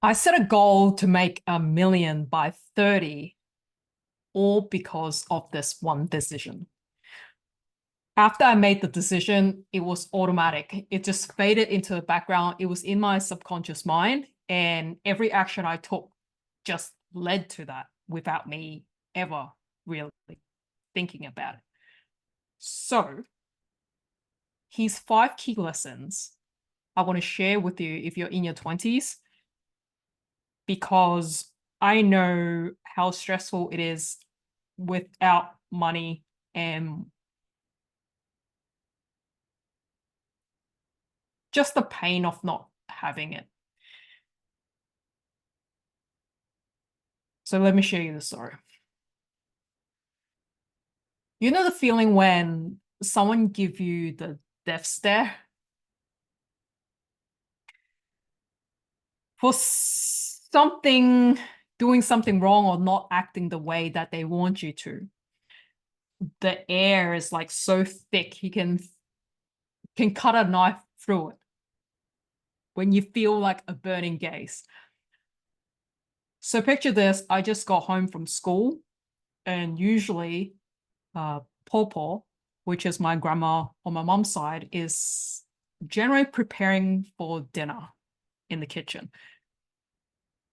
I set a goal to make 1 million by 30, all because of this one decision. After I made the decision, it was automatic. It just faded into the background. It was in my subconscious mind, and every action I took just led to that without me ever really thinking about it. So, here's 5 key lessons I want to share with you if you're in your 20s, because I know how stressful it is without money and just the pain of not having it. So let me show you the story. You know the feeling when someone give you the death stare? For something, doing something wrong or not acting the way that they want you to. The air is like so thick, you can cut a knife through it when you feel like a burning gaze. So picture this, I just got home from school, and usually Popo, which is my grandma on my mom's side, is generally preparing for dinner in the kitchen.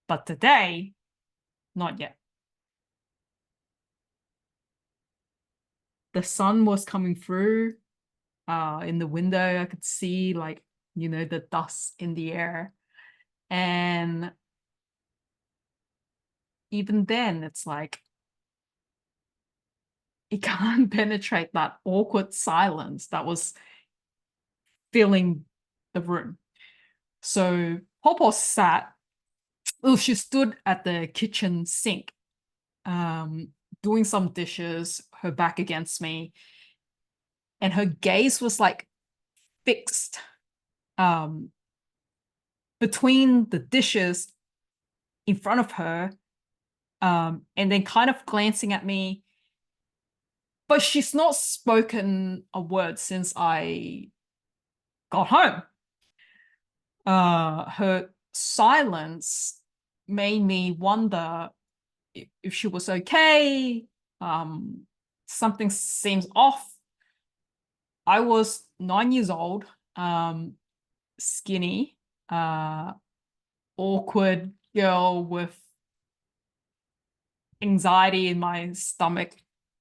But today, not yet. The sun was coming through in the window. I could see, like, the dust in the air. And even then, it's like, it can't penetrate that awkward silence that was filling the room. So Popo sat, oh, she stood at the kitchen sink, um, doing some dishes, her back against me, and her gaze was like fixed um, between the dishes in front of her, and then kind of glancing at me. But she's not spoken a word since I got home. Her silence made me wonder if she was okay. Something seems off. I was 9 years old, skinny, awkward girl with anxiety in my stomach,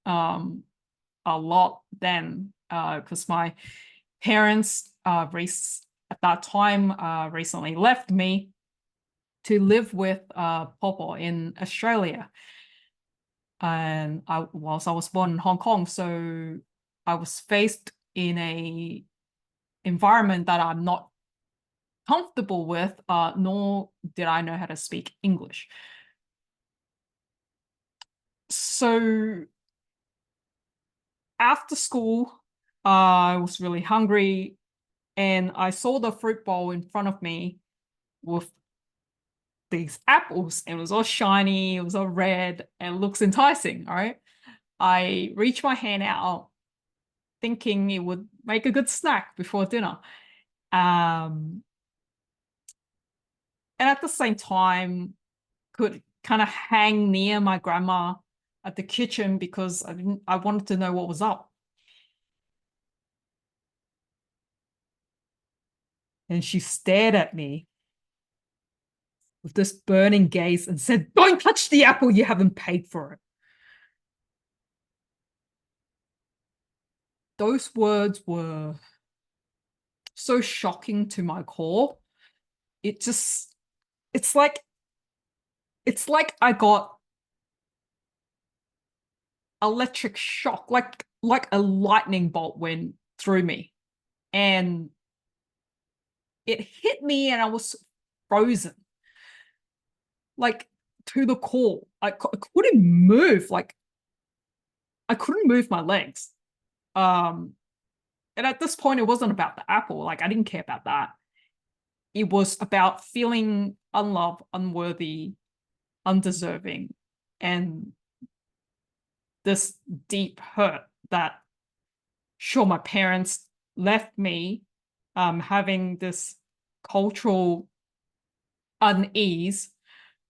a lot then, because my parents at that time recently left me to live with Popo in Australia. And whilst I was born in Hong Kong, so I was faced in a environment that I'm not comfortable with, nor did I know how to speak English. So after school, I was really hungry, and I saw the fruit bowl in front of me with these apples, and it was all shiny, it was all red, and it looks enticing, all right? I reached my hand out thinking it would make a good snack before dinner. And at the same time, could kind of hang near my grandma at the kitchen because I wanted to know what was up. And she stared at me with this burning gaze and said, "Don't touch the apple, you haven't paid for it." Those words were so shocking to my core. It just, it's like, it's like I got electric shock, like a lightning bolt went through me. And it hit me and I was frozen, like to the core. I couldn't move, like I couldn't move my legs. Um, and at this point, it wasn't about the apple. Like I didn't care about that. It was about feeling unloved, unworthy, undeserving, and this deep hurt that, sure, my parents left me, having this cultural unease,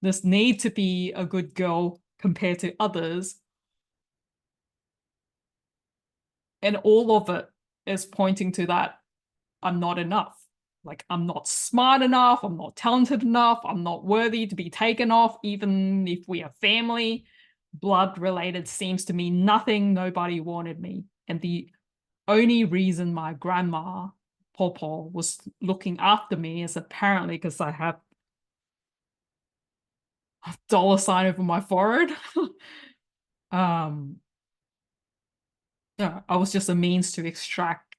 this need to be a good girl compared to others. And all of it is pointing to that I'm not enough. Like, I'm not smart enough, I'm not talented enough, I'm not worthy to be taken off, even if we are family. Blood related seems to mean nothing. Nobody wanted me. And the only reason my grandma, Popo, was looking after me is apparently because I have a dollar sign over my forehead. Yeah, I was just a means to extract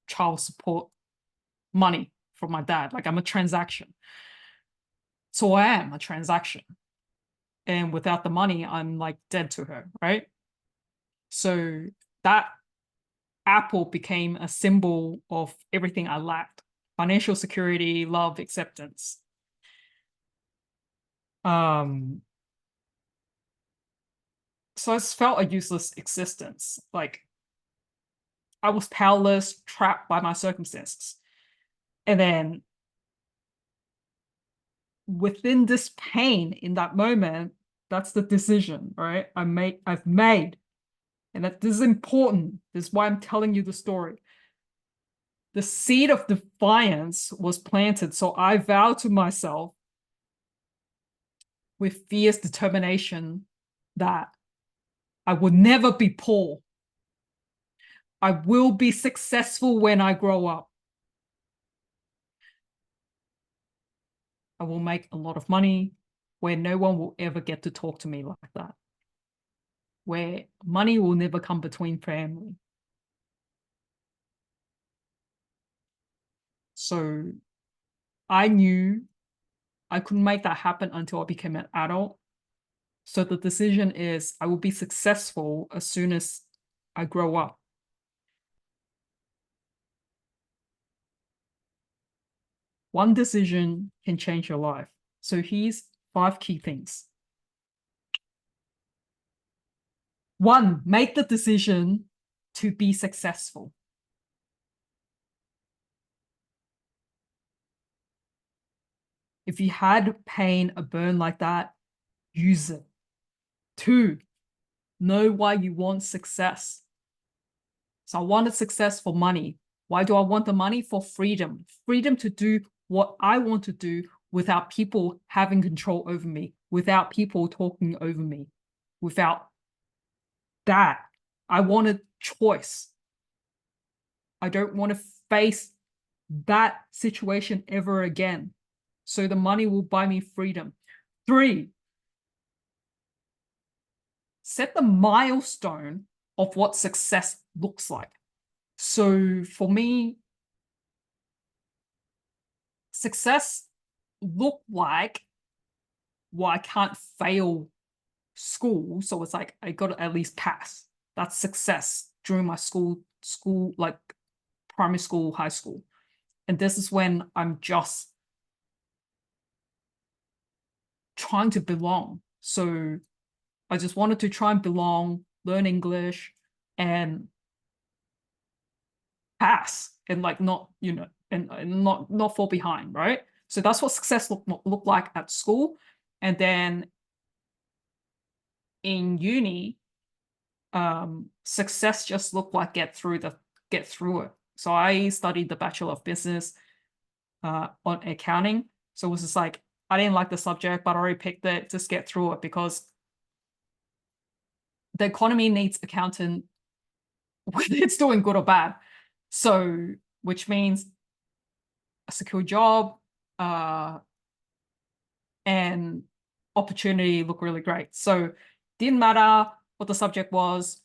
child support money from my dad. Like, I'm a transaction. So I am a transaction. And without the money, I'm like dead to her, right? So that apple became a symbol of everything I lacked: financial security, love, acceptance. So I felt a useless existence. Like, I was powerless, trapped by my circumstances. And then within this pain in that moment, that's the decision, right? I've made. And that this is important. This is why I'm telling you the story. The seed of defiance was planted. So I vowed to myself with fierce determination that I would never be poor. I will be successful when I grow up. I will make a lot of money where no one will ever get to talk to me like that. Where money will never come between family. So I knew I couldn't make that happen until I became an adult. So the decision is I will be successful as soon as I grow up. One decision can change your life. So here's 5 key things. 1, make the decision to be successful. If you had pain, a burn like that, use it. 2, know why you want success. So I wanted success for money. Why do I want the money? For freedom. Freedom to do what I want to do without people having control over me, without people talking over me, without that. I wanted choice. I don't want to face that situation ever again. So the money will buy me freedom. 3, set the milestone of what success looks like. So for me, success looked like, well, I can't fail school. So it's like, I got to at least pass. That's success during my school, like primary school, high school. And this is when I'm just trying to belong. So I just wanted to try and belong, learn English, and pass, and like not, and not fall behind, right? So that's what success looked like at school. And then in uni, success just looked like get through it. So I studied the Bachelor of Business on accounting. So it was just like, I didn't like the subject, but I already picked it, just get through it, because the economy needs accountant whether it's doing good or bad. So, which means a secure job, and opportunity look really great. So didn't matter what the subject was,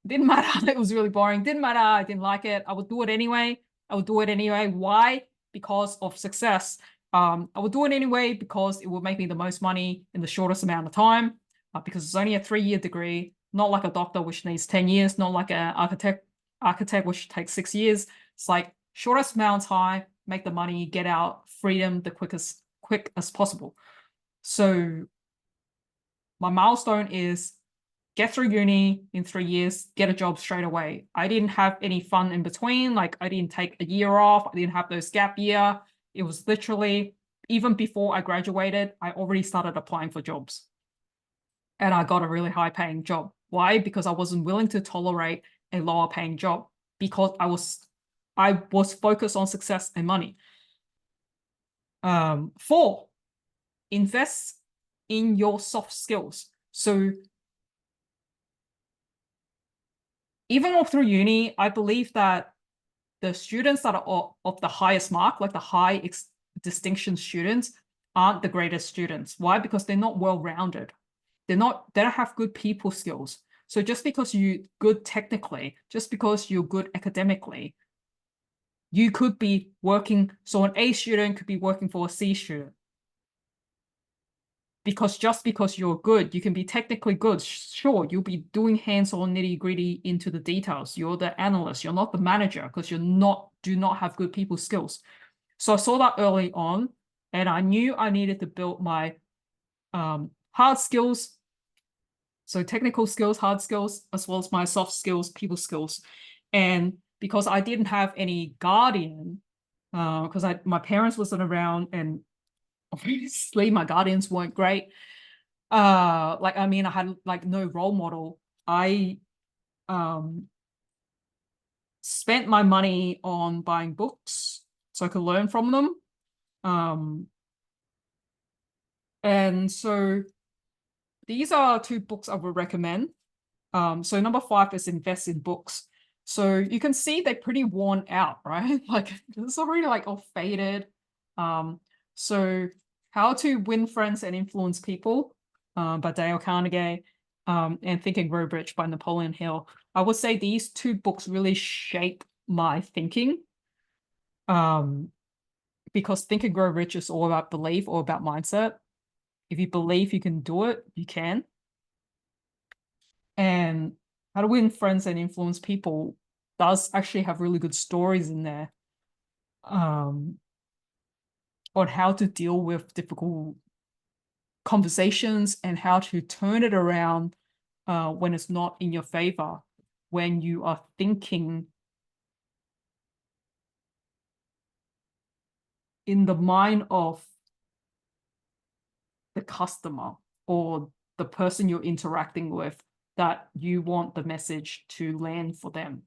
didn't matter it was really boring, didn't matter I didn't like it, I would do it anyway. Why? Because of success. I would do it anyway because it would make me the most money in the shortest amount of time, because it's only a 3-year degree, not like a doctor which needs 10 years, not like an architect which takes 6 years. It's like shortest amount of time, make the money, get out, freedom the quick as possible. So my milestone is get through uni in 3 years, get a job straight away. I didn't have any fun in between. Like, I didn't take a year off. I didn't have those gap year. It was literally even before I graduated, I already started applying for jobs. And I got a really high paying job. Why? Because I wasn't willing to tolerate a lower paying job, because I was focused on success and money. 4, invest in your soft skills. So even all through uni, I believe that the students that are of the highest mark, like the high distinction students, aren't the greatest students. Why? Because they're not well-rounded. They don't have good people skills. So just because you're good technically, just because you're good academically, you could be working, so an A student could be working for a C student. Because just because you're good, you can be technically good. Sure, you'll be doing hands-on nitty-gritty into the details. You're the analyst, you're not the manager, because do not have good people skills. So I saw that early on, and I knew I needed to build my hard skills, so technical skills, hard skills, as well as my soft skills, people skills. And because I didn't have any guardian, because my parents wasn't around, and obviously my guardians weren't great. Like, I mean, I had like no role model. I spent my money on buying books so I could learn from them. And so these are 2 books I would recommend. So number 5 is invest in books. So you can see they're pretty worn out, right? Like it's already like all faded. So How to Win Friends and Influence People by Dale Carnegie, and Think and Grow Rich by Napoleon Hill. I would say these 2 books really shape my thinking. Because Think and Grow Rich is all about belief or about mindset. If you believe you can do it, you can. And How to Win Friends and Influence People does actually have really good stories in there on how to deal with difficult conversations and how to turn it around when it's not in your favor, when you are thinking in the mind of the customer or the person you're interacting with, that you want the message to land for them.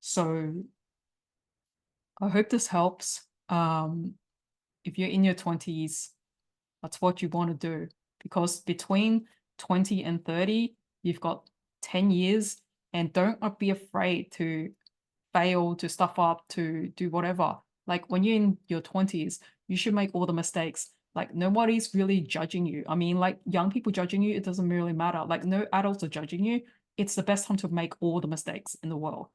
So I hope this helps. If you're in your 20s, that's what you want to do, because between 20 and 30, you've got 10 years, and don't be afraid to fail, to stuff up, to do whatever. Like when you're in your 20s, you should make all the mistakes. Like nobody's really judging you. I mean, like young people judging you, it doesn't really matter. Like no adults are judging you. It's the best time to make all the mistakes in the world.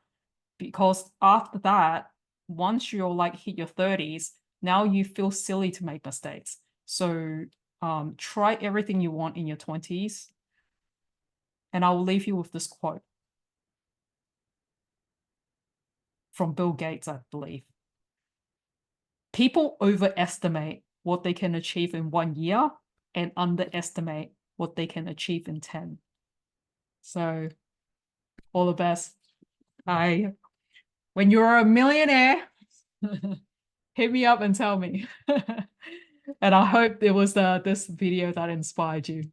Because after that, once you're like hit your 30s, now you feel silly to make mistakes. So try everything you want in your 20s. And I will leave you with this quote from Bill Gates, I believe. People overestimate what they can achieve in 1 year and underestimate what they can achieve in 10. So all the best. When you're a millionaire, hit me up and tell me. And I hope it was this video that inspired you.